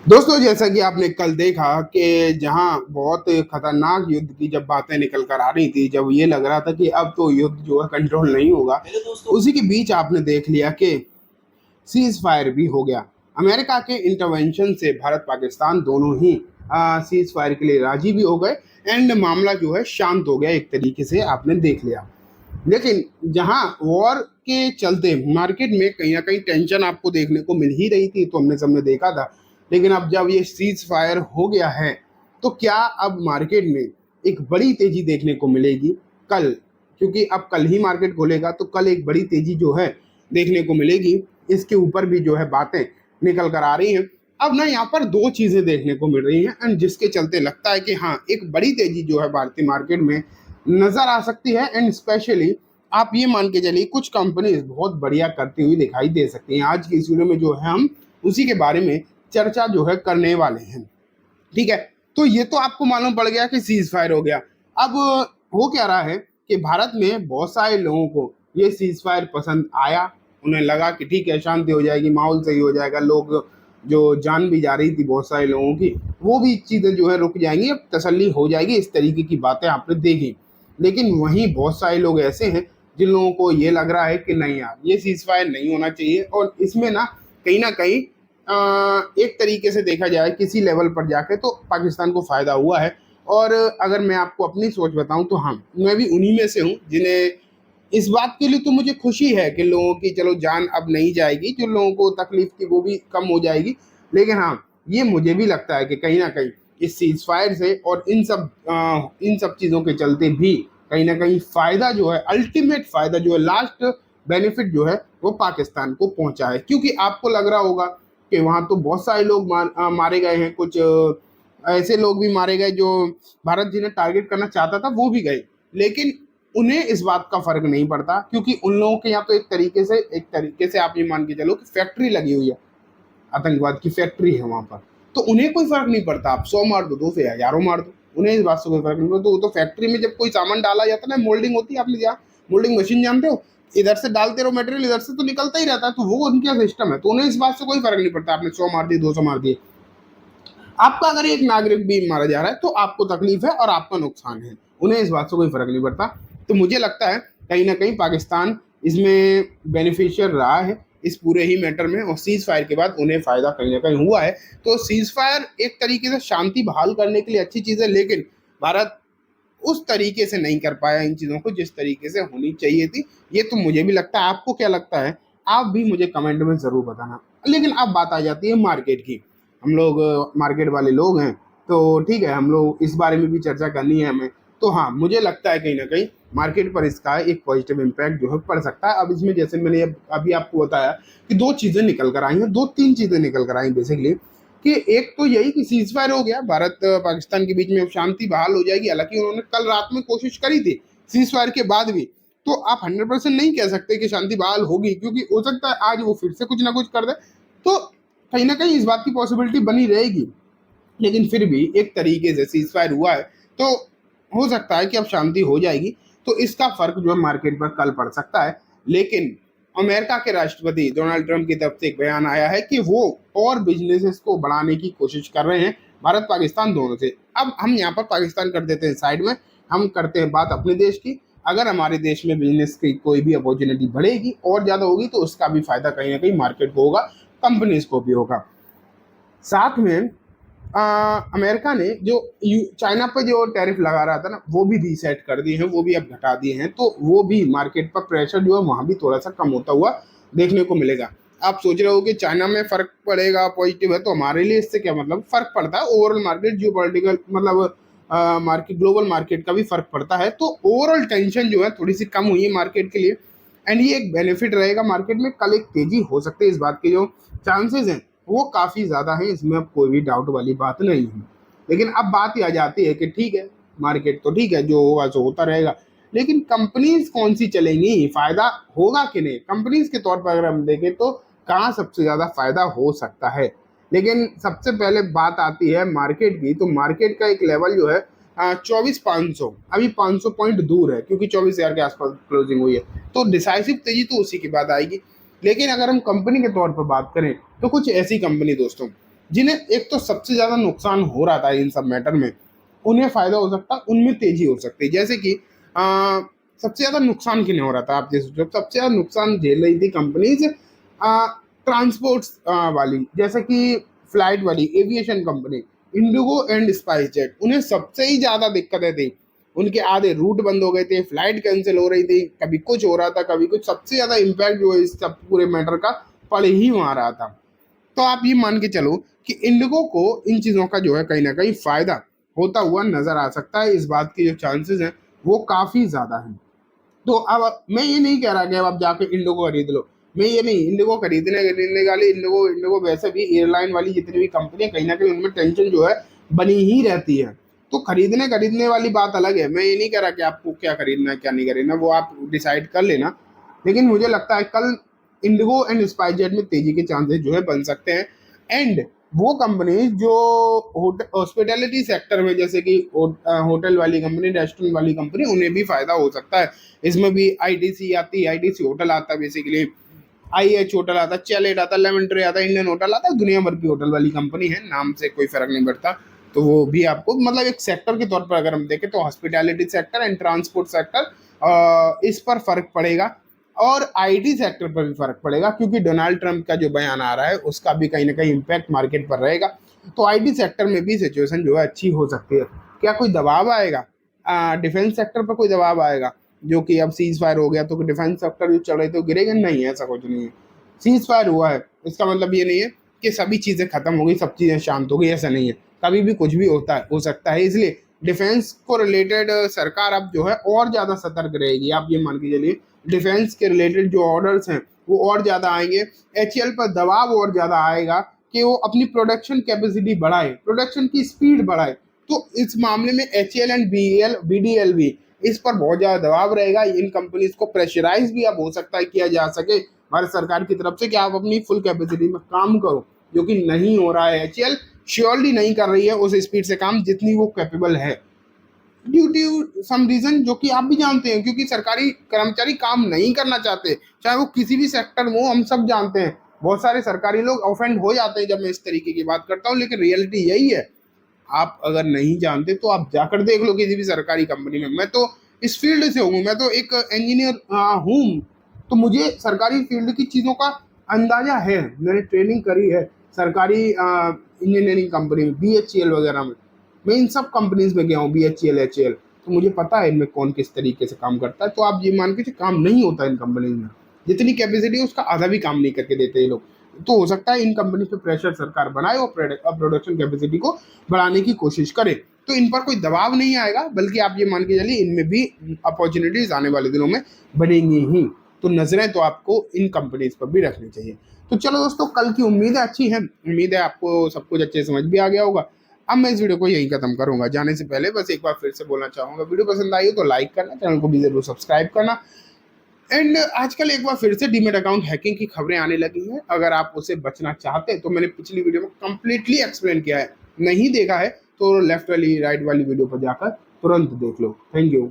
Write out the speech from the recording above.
दोस्तों, जैसा कि आपने कल देखा कि जहां बहुत खतरनाक युद्ध की जब बातें निकल कर आ रही थी, जब ये लग रहा था कि अब तो युद्ध जो है कंट्रोल नहीं होगा, उसी के बीच आपने देख लिया कि सीज फायर भी हो गया। अमेरिका के इंटरवेंशन से भारत पाकिस्तान दोनों ही सीज फायर के लिए राजी भी हो गए एंड मामला जो है शांत हो गया, एक तरीके से आपने देख लिया। लेकिन जहां वॉर के चलते मार्केट में कहीं ना कहीं टेंशन आपको देखने को मिल ही रही थी, तो हमने सबने देखा था। लेकिन अब जब ये सीज फायर हो गया है, तो क्या अब मार्केट में एक बड़ी तेजी देखने को मिलेगी कल? क्योंकि अब कल ही मार्केट खोलेगा, तो कल एक बड़ी तेजी जो है देखने को मिलेगी। इसके ऊपर भी जो है बातें निकल कर आ रही हैं। अब ना यहाँ पर दो चीजें देखने को मिल रही हैं एंड जिसके चलते लगता है कि हाँ, एक बड़ी तेजी जो है भारतीय मार्केट में नजर आ सकती है। एंड स्पेशली आप ये मान के चलिए, कुछ कंपनीज बहुत बढ़िया करती हुई दिखाई दे सकती हैं। आज की इस वीडियो में जो है हम उसी के बारे में चर्चा जो है करने वाले हैं। ठीक है, तो ये तो आपको मालूम पड़ गया कि सीज फायर हो गया। अब हो क्या रहा है कि भारत में बहुत सारे लोगों को ये सीज फायर पसंद आया। उन्हें लगा कि ठीक है, शांति हो जाएगी, माहौल सही हो जाएगा, लोग जो जान भी जा रही थी बहुत सारे लोगों की, वो भी चीज़ें जो है रुक जाएंगी, अब तसल्ली हो जाएगी। इस तरीके की बातें आपने देखी। लेकिन वहीं बहुत सारे लोग ऐसे हैं जिन लोगों को ये लग रहा है कि नहीं यार, ये सीज फायर नहीं होना चाहिए, और इसमें ना कहीं एक तरीके से देखा जाए किसी लेवल पर जाके तो पाकिस्तान को फायदा हुआ है। और अगर मैं आपको अपनी सोच बताऊं तो हाँ, मैं भी उन्हीं में से हूँ जिन्हें इस बात के लिए तो मुझे खुशी है कि लोगों की चलो जान अब नहीं जाएगी, जो लोगों को तकलीफ थी वो भी कम हो जाएगी। लेकिन हाँ, ये मुझे भी लगता है कि कहीं ना कहीं इस सीज फायर से और इन सब चीज़ों के चलते भी कहीं ना कहीं फायदा जो है, अल्टीमेट फायदा जो है, लास्ट बेनिफिट जो है वो पाकिस्तान को पहुंचा है। क्योंकि आपको लग रहा होगा कि वहां तो बहुत सारे लोग मारे गए हैं, कुछ ऐसे लोग भी मारे गए जो भारत जिन्हें टारगेट करना चाहता था वो भी गए। लेकिन उन्हें इस बात का फर्क नहीं पड़ता, क्योंकि उन लोगों के यहाँ तो एक तरीके से आप ये मान के चलो कि फैक्ट्री लगी हुई है, आतंकवाद की फैक्ट्री है वहां पर। तो उन्हें कोई फर्क नहीं पड़ता, आप 100 मार दो, 200 हजारों मार दो, उन्हें इस बात से कोई फर्क नहीं पड़ता। तो फैक्ट्री में जब कोई सामान डाला जाता है ना, मोल्डिंग होती है, आपने जहाँ मोल्डिंग मशीन जानते हो, इधर से डालते रहो मटेरियल, इधर से तो निकलता ही रहता है, तो वो उनका सिस्टम है। तो उन्हें इस बात से कोई फर्क नहीं पड़ता, आपने 100 मार दिए, 200 मार दिए। आपका अगर एक नागरिक भी मारा जा रहा है तो आपको तकलीफ है और आपका नुकसान है, उन्हें इस बात से कोई फर्क नहीं पड़ता। तो मुझे लगता है कहीं ना कहीं पाकिस्तान इसमें बेनिफिशियल रहा है इस पूरे ही मैटर में, और सीज फायर के बाद उन्हें फायदा कहीं ना कहीं हुआ है। तो सीज फायर एक तरीके से शांति बहाल करने के लिए अच्छी चीज़ है, लेकिन भारत उस तरीके से नहीं कर पाया इन चीज़ों को जिस तरीके से होनी चाहिए थी। ये तो मुझे भी लगता है, आपको क्या लगता है आप भी मुझे कमेंट में ज़रूर बताना। लेकिन अब बात आ जाती है मार्केट की। हम लोग मार्केट वाले लोग हैं, तो ठीक है, हम लोग इस बारे में भी चर्चा करनी है हमें। तो हाँ, मुझे लगता है कहीं ना कहीं मार्केट पर इसका एक पॉजिटिव इम्पैक्ट जो है पड़ सकता है। अब इसमें जैसे मैंने अभी आपको बताया कि दो चीज़ें निकल कर आई हैं, दो तीन चीज़ें निकल कर आई बेसिकली। कि एक तो यही कि सीज फायर हो गया, भारत पाकिस्तान के बीच में अब शांति बहाल हो जाएगी। हालांकि उन्होंने कल रात में कोशिश करी थी सीज फायर के बाद भी, तो आप 100% नहीं कह सकते कि शांति बहाल होगी, क्योंकि हो सकता है आज वो फिर से कुछ ना कुछ कर दे। तो कहीं ना कहीं इस बात की पॉसिबिलिटी बनी रहेगी। लेकिन फिर भी एक तरीके से सीज फायर हुआ है, तो हो सकता है कि अब शांति हो जाएगी। तो इसका फर्क जो है मार्केट पर कल पड़ सकता है। लेकिन अमेरिका के राष्ट्रपति डोनाल्ड ट्रंप की तरफ से एक बयान आया है कि वो और बिजनेसेस को बढ़ाने की कोशिश कर रहे हैं, भारत पाकिस्तान दोनों से। अब हम यहाँ पर पाकिस्तान कर देते हैं साइड में, हम करते हैं बात अपने देश की। अगर हमारे देश में बिजनेस की कोई भी अपॉर्चुनिटी बढ़ेगी और ज़्यादा होगी, तो उसका भी फायदा कहीं ना कहीं मार्केट को होगा, कंपनीज को भी होगा। साथ में अमेरिका ने जो चाइना पर जो टैरिफ लगा रहा था ना, वो भी रीसेट कर दिए हैं, वो भी अब घटा दिए हैं। तो वो भी मार्केट पर प्रेशर जो है वहाँ भी थोड़ा सा कम होता हुआ देखने को मिलेगा। आप सोच रहे हो कि चाइना में फर्क पड़ेगा, पॉजिटिव है, तो हमारे लिए इससे क्या मतलब फर्क पड़ता है? ओवरऑल मार्केट जियो पॉलिटिकल मतलब मार्केट, ग्लोबल मार्केट का भी फर्क पड़ता है। तो ओवरऑल टेंशन जो है थोड़ी सी कम हुई है मार्केट के लिए, एंड ये एक बेनिफिट रहेगा मार्केट में। कल एक तेजी हो सकती है, इस बात के जो चांसेस हैं वो काफ़ी ज़्यादा है, इसमें अब कोई भी डाउट वाली बात नहीं है। लेकिन अब बात ही आ जाती है कि ठीक है, मार्केट तो ठीक है, जो होगा सो होता रहेगा, लेकिन कंपनीज कौन सी चलेंगी, फायदा होगा कि नहीं? कंपनीज के तौर पर अगर हम देखें तो कहाँ सबसे ज़्यादा फायदा हो सकता है? लेकिन सबसे पहले बात आती है मार्केट की। तो मार्केट का एक लेवल जो है 24,500, अभी 500 पॉइंट दूर है, क्योंकि 24,000 के आसपास क्लोजिंग हुई है। तो डिसाइसिव तेजी तो उसी के बाद आएगी। लेकिन अगर हम कंपनी के तौर पर बात करें तो कुछ ऐसी कंपनी दोस्तों जिन्हें एक तो सबसे ज्यादा नुकसान हो रहा था इन सब मैटर में, उन्हें फायदा हो सकता है, उनमें तेजी हो सकती है। जैसे कि सबसे ज्यादा नुकसान किन्हें हो रहा था, आप जैसे सोचो, सबसे ज्यादा नुकसान झेल रही थी कंपनीज ट्रांसपोर्ट वाली, जैसे कि फ्लाइट वाली aviation company Indigo and spice jet, उन्हें सबसे ही ज्यादा दिक्कतें थी। उनके आधे रूट बंद हो गए थे, फ्लाइट कैंसिल हो रही थी, कभी कुछ हो रहा था, कभी कुछ। सबसे ज्यादा इम्पैक्ट जो है इस सब पूरे मैटर का पड़ ही वहां रहा था। तो आप ये मान के चलो कि इंडिगो को इन चीजों का जो है कहीं ना कहीं फायदा होता हुआ नजर आ सकता है। इस बात की जो चांसेस हैं वो काफी ज्यादा हैं। तो अब मैं ये नहीं कह रहा कि अब आप जाके इंडिगो खरीद लो, मैं ये नहीं, इंडिगो खरीदने खरीदने वाली, इंडिगो इंडिगो वैसे भी एयरलाइन वाली जितनी भी कंपनी है, कहीं ना कहीं उनमें टेंशन जो है बनी ही रहती है। तो खरीदने खरीदने वाली बात अलग है, मैं ये नहीं कह रहा कि आपको क्या खरीदना है क्या नहीं खरीदना, वो आप डिसाइड कर लेना। लेकिन मुझे लगता है कल इंडिगो एंड स्पाइसजेट में तेजी के चांसेस जो है बन सकते हैं। एंड वो कंपनी जो हॉस्पिटैलिटी सेक्टर में, जैसे कि होटल वाली कंपनी, रेस्टोरेंट वाली कंपनी, उन्हें भी फायदा हो सकता है। इसमें भी आईटीसी आती है, आईटीसी होटल आता है बेसिकली, आईएच होटल आता है, चैलेट आता है, लेमन ट्री आता है, इंडियन होटल आता है, दुनिया भर की होटल वाली कंपनी है, नाम से कोई फर्क नहीं पड़ता। तो वो भी आपको मतलब एक सेक्टर के तौर पर अगर हम देखें तो hospitality sector and transport sector, इस पर फर्क पड़ेगा। और आईटी सेक्टर पर भी फर्क पड़ेगा, क्योंकि डोनाल्ड ट्रंप का जो बयान आ रहा है उसका भी कहीं ना कहीं इम्पैक्ट मार्केट पर रहेगा। तो आईटी सेक्टर में भी सिचुएशन जो है अच्छी हो सकती है। क्या कोई दबाव आएगा डिफेंस सेक्टर पर? कोई दबाव आएगा जो कि अब सीज फायर हो गया तो डिफेंस सेक्टर जो चल रहे तो गिरेगा? नहीं, ऐसा कुछ नहीं है। सीज फायर हुआ है इसका मतलब ये नहीं है कि सभी चीजें खत्म हो गई, सब चीजें शांत हो गई, ऐसा नहीं है। कभी भी कुछ भी होता है, हो सकता है। इसलिए डिफेंस को रिलेटेड सरकार अब जो है और ज्यादा सतर्क रहेगी। आप ये मान के चलिए डिफेंस के रिलेटेड जो ऑर्डर्स हैं वो और ज्यादा आएंगे, एचएएल पर दबाव और ज्यादा आएगा कि वो अपनी प्रोडक्शन कैपेसिटी बढ़ाए, प्रोडक्शन की स्पीड बढ़ाए। तो इस मामले में एचएएल एंड बीडीएल भी, इस पर बहुत ज्यादा दबाव रहेगा। इन कंपनीज को प्रेशराइज भी अब हो सकता है किया जा सके भारत सरकार की तरफ से कि आप अपनी फुल कैपेसिटी में काम करो, जो कि नहीं हो रहा है। एचएएल श्योरली नहीं कर रही है उस स्पीड से काम जितनी वो कैपेबल है, ड्यू टू सम रीजन जो कि आप भी जानते हैं, क्योंकि सरकारी कर्मचारी काम नहीं करना चाहते, चाहे वो किसी भी सेक्टर में हो। हम सब जानते हैं, बहुत सारे सरकारी लोग ऑफेंड हो जाते हैं जब मैं इस तरीके की बात करता हूँ, लेकिन रियलिटी यही है। आप अगर नहीं जानते तो आप जाकर देख लो किसी भी सरकारी कंपनी में। मैं तो इस फील्ड से हूँ, मैं तो एक इंजीनियर हूँ, तो मुझे सरकारी फील्ड की चीज़ों का अंदाजा है, मैंने ट्रेनिंग करी है सरकारी इंजीनियरिंग कंपनी में, बीएचईएल वगैरह में। मैं इन सब कंपनीज में गया हूँ, बीएचईएल, एचएएल, तो मुझे पता है इनमें कौन किस तरीके से काम करता है। तो आप ये मान के काम नहीं होता इन कंपनीज में, जितनी कैपेसिटी है उसका आधा भी काम नहीं करके देते ये लोग। तो हो सकता है इन कंपनी पे प्रेशर सरकार बनाए और प्रोडक्शन कैपेसिटी को बढ़ाने की कोशिश करे। तो इन पर कोई दबाव नहीं आएगा, बल्कि आप ये मान के चलिए इनमें भी अपॉर्चुनिटीज आने वाले दिनों में बनेंगी ही। तो नजरें तो आपको इन कंपनीज पर भी रखनी चाहिए। तो चलो दोस्तों, कल की उम्मीदें अच्छी हैं, उम्मीद है आपको सब कुछ अच्छे समझ भी आ गया होगा। अब मैं इस वीडियो को यहीं खत्म करूंगा। जाने से पहले बस एक बार फिर से बोलना चाहूंगा, वीडियो पसंद आई हो तो लाइक करना, चैनल को भी जरूर सब्सक्राइब करना। एंड आजकल एक बार फिर से डीमेट अकाउंट हैकिंग की खबरें आने लगी हैं। अगर आप उसे बचना चाहते हैं तो मैंने पिछली वीडियो में कंप्लीटली एक्सप्लेन किया है, नहीं देखा है तो लेफ्ट वाली राइट वाली वीडियो पर जाकर तुरंत देख लो। Thank you.